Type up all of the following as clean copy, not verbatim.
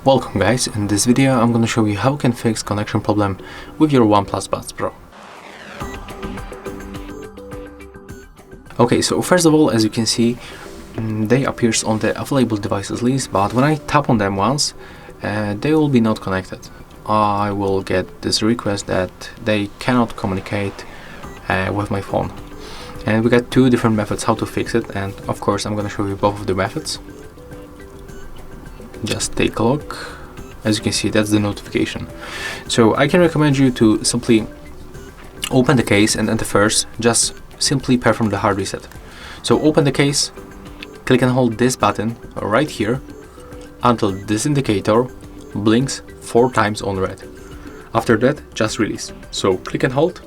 Welcome guys, in this video I'm going to show you how you can fix connection problem with your OnePlus Buds Pro. Okay, so first of all, as you can see, they appears on the available devices list, but when I tap on them once, they will be not connected. I will get this request that they cannot communicate with my phone. And we got two different methods how to fix it, and of course I'm going to show you both of the methods. Just take a look. As you can see, that's the notification. So I can recommend you to simply open the case, and at the first just simply perform the hard reset. So open the case, click and hold this button right here until this indicator blinks 4 times on red. After that, just release. So click and hold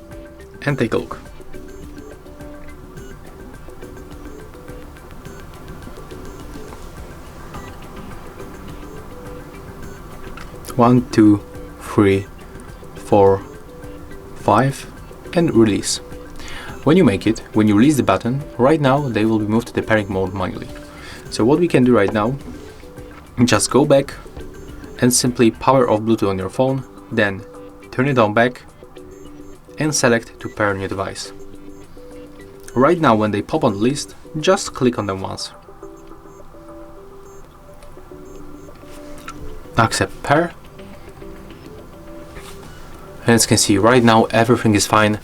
and take a look. One, two, 3, 4, 5, and release. When you make it, when you release the button, right now they will be moved to the pairing mode manually. So what we can do right now, just go back and simply power off Bluetooth on your phone, then turn it on back and select to pair new device. Right now when they pop on the list, just click on them once. Accept pair. And as you can see, right now everything is fine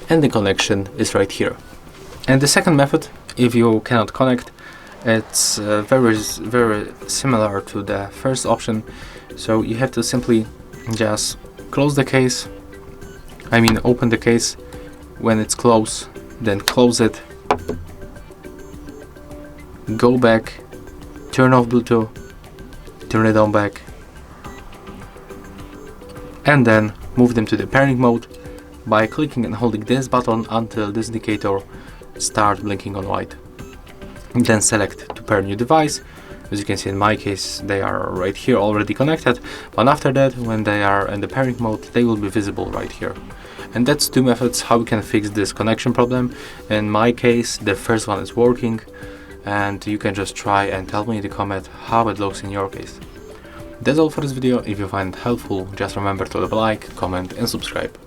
and the connection is right here. And the second method, if you cannot connect, it's very similar to the first option. So you have to simply just close the case, open the case. When it's closed, then close it, go back, turn off Bluetooth, turn it on back, and then move them to the pairing mode by clicking and holding this button until this indicator starts blinking on white. And then select to pair new device. As you can see, in my case they are right here already connected, but after that, when they are in the pairing mode, they will be visible right here. And that's two methods how we can fix this connection problem. In my case, the first one is working, and you can just try and tell me in the comment how it looks in your case. That's all for this video. If you find it helpful, just remember to leave a like, comment and subscribe.